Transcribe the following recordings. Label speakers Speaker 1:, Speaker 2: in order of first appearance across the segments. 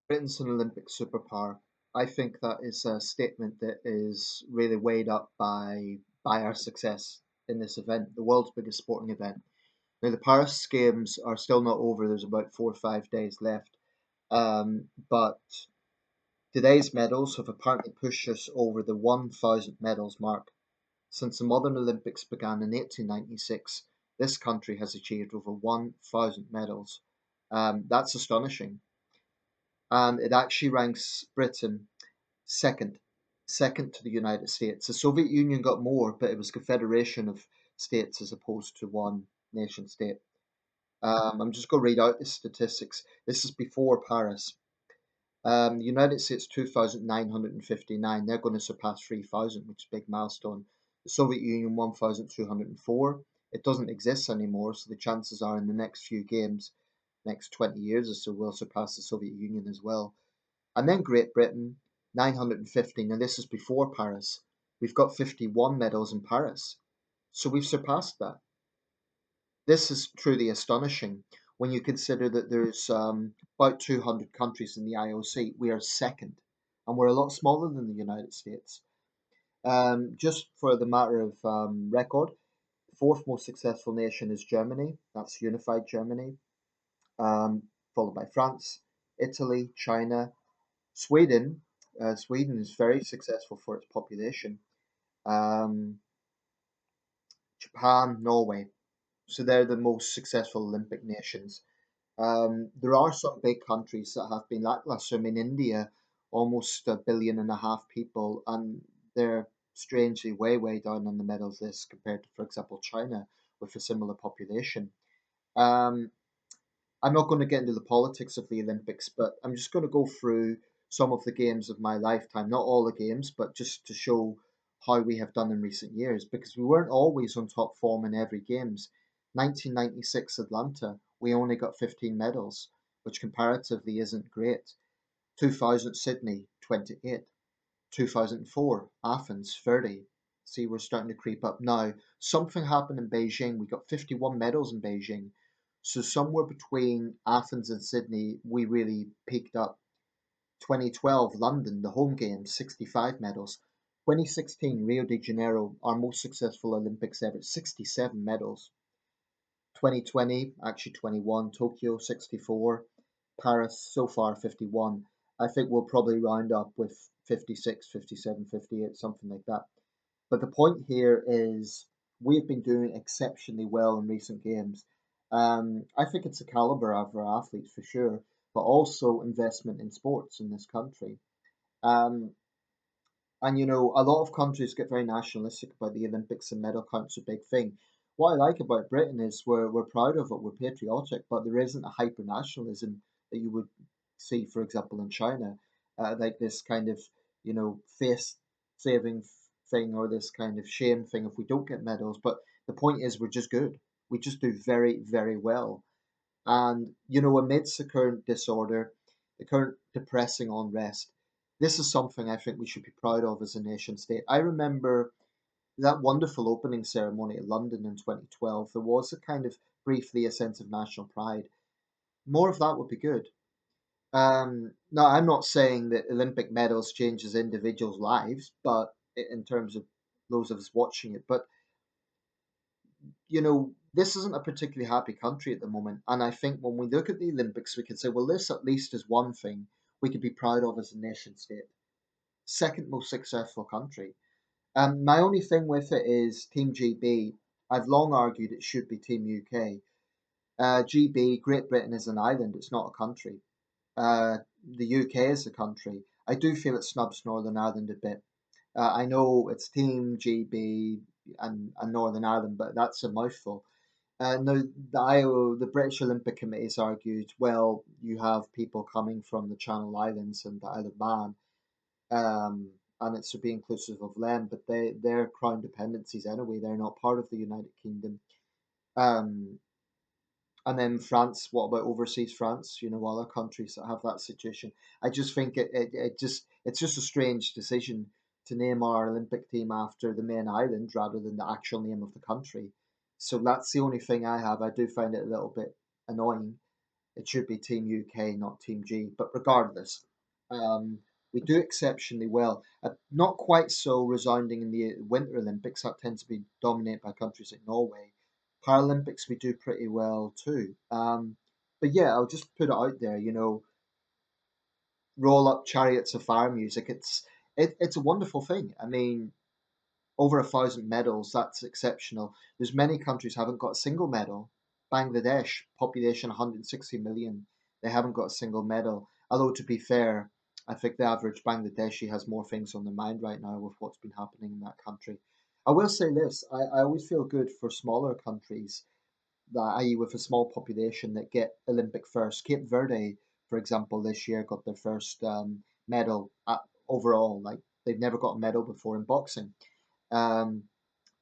Speaker 1: Britain's an Olympic superpower. I think that is a statement that is really weighed up by our success in this event, the world's biggest sporting event. Now, the Paris Games are still not over. There's about 4 or 5 days left. But today's medals have apparently pushed us over the 1,000 medals mark. Since the modern Olympics began in 1896, this country has achieved over 1,000 medals. That's astonishing. And it actually ranks Britain second, second to the United States. The Soviet Union got more, but it was a confederation of states as opposed to one nation state. I'm just going to read out the statistics. This is before Paris. The United States 2,959. They're going to surpass 3,000, which is a big milestone. The Soviet Union 1,204. It doesn't exist anymore, so the chances are in the next few games, next 20 years or so, we'll surpass the Soviet Union as well. And then Great Britain, 915, and this is before Paris. We've got 51 medals in Paris. So we've surpassed that. This is truly astonishing when you consider that there's about 200 countries in the IOC. We are second, and we're a lot smaller than the United States. Just for the matter of record, the fourth most successful nation is Germany. That's unified Germany, followed by France, Italy, China, Sweden. Sweden is very successful for its population. Um, Japan, Norway. So they're the most successful Olympic nations. There are some big countries that have been lackluster. I mean, India, almost 1.5 billion people, and they're strangely way down on the medals list compared to, for example, China with a similar population. Um, I'm not going to get into the politics of the Olympics, but I'm just going to go through some of the games of my lifetime. Not all the games, but just to show how we have done in recent years, because we weren't always on top form in every games. 1996 Atlanta, we only got 15 medals, which comparatively isn't great. 2000 Sydney, 28. 2004 Athens, 30. See, we're starting to creep up now. Something happened in Beijing. We got 51 medals in Beijing. So somewhere between Athens and Sydney, we really peaked up. 2012 London, the home games, 65 medals. 2016 Rio de Janeiro, our most successful Olympics ever, 67 medals. 2020, actually 21, Tokyo 64, Paris so far 51. I think we'll probably round up with 56, 57, 58, something like that. But the point here is we've been doing exceptionally well in recent games. I think it's the caliber of our athletes for sure, but also investment in sports in this country. Um, and a lot of countries get very nationalistic about the Olympics and medal count's a big thing. What I like about Britain is we're proud of it, we're patriotic, but there isn't a hyper nationalism that you would see, for example, in China, like this kind of face saving thing or this kind of shame thing if we don't get medals. But the point is, we're just good. We just do very well. And, amidst the current disorder, the current depressing unrest, this is something I think we should be proud of as a nation state. I remember that wonderful opening ceremony at London in 2012. There was a kind of briefly a sense of national pride. More of that would be good. Now, I'm not saying that Olympic medals changes individuals' lives, but in terms of those of us watching it, but this isn't a particularly happy country at the moment. And I think when we look at the Olympics, we can say, well, this at least is one thing we could be proud of as a nation state. Second most successful country. My only thing with it is Team GB. I've long argued it should be Team UK. GB, Great Britain is an island, it's not a country. The UK is a country. I do feel it snubs Northern Ireland a bit. I know it's Team GB and Northern Ireland, but that's a mouthful. No, the British Olympic Committee has argued, well, you have people coming from the Channel Islands and the Isle of Man, and it's to be inclusive of them, but they're crown dependencies anyway. They're not part of the United Kingdom. Um, and then France, what about overseas France? Other countries that have that situation. I just think it's just a strange decision to name our Olympic team after the main island rather than the actual name of the country. So that's the only thing I have. I do find it a little bit annoying. It should be Team UK, not Team G. But regardless, um, we do exceptionally well. Not quite so resounding in the Winter Olympics. That tends to be dominated by countries like Norway. Paralympics, we do pretty well too. But yeah, I'll just put it out there. Roll up chariots of fire music. It's a wonderful thing. I mean, over 1,000 medals, that's exceptional. There's many countries haven't got a single medal. Bangladesh, population 160 million, they haven't got a single medal. Although to be fair, I think the average Bangladeshi has more things on their mind right now with what's been happening in that country. I will say this, I always feel good for smaller countries that, i.e., with a small population that get Olympic first. Cape Verde, for example, this year got their first medal overall. Like they've never got a medal before in boxing. Um,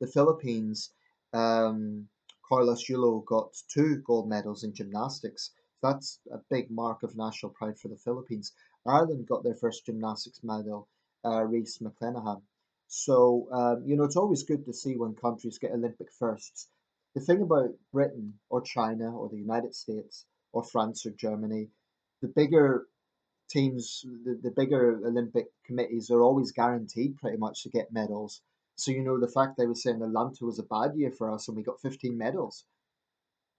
Speaker 1: the Philippines, um, Carlos Yulo got two gold medals in gymnastics. That's a big mark of national pride for the Philippines. Ireland got their first gymnastics medal, Reese McClenaghan. So, it's always good to see when countries get Olympic firsts. The thing about Britain or China or the United States or France or Germany, the bigger teams, the bigger Olympic committees are always guaranteed pretty much to get medals. So, the fact they were saying Atlanta was a bad year for us and we got 15 medals.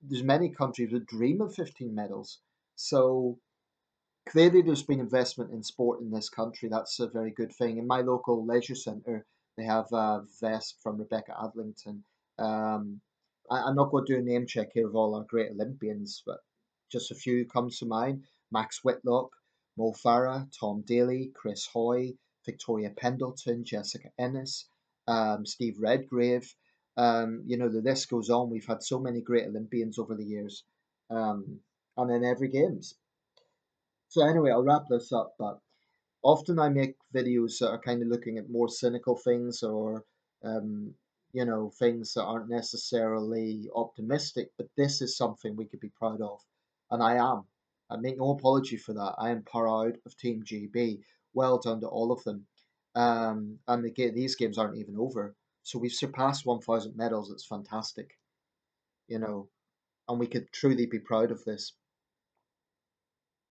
Speaker 1: There's many countries that dream of 15 medals. So clearly there's been investment in sport in this country. That's a very good thing. In my local leisure centre, they have a vest from Rebecca Adlington. Um, I'm not going to do a name check here of all our great Olympians, but just a few comes to mind. Max Whitlock, Mo Farah, Tom Daly, Chris Hoy, Victoria Pendleton, Jessica Ennis, Steve Redgrave. The list goes on. We've had so many great Olympians over the years, and in every games. So anyway, I'll wrap this up, but often I make videos that are kind of looking at more cynical things or, things that aren't necessarily optimistic, but this is something we could be proud of. And I am. I make no apology for that. I am proud of Team GB. Well done to all of them. And these games aren't even over. So we've surpassed 1,000 medals. It's fantastic, you know, and we could truly be proud of this.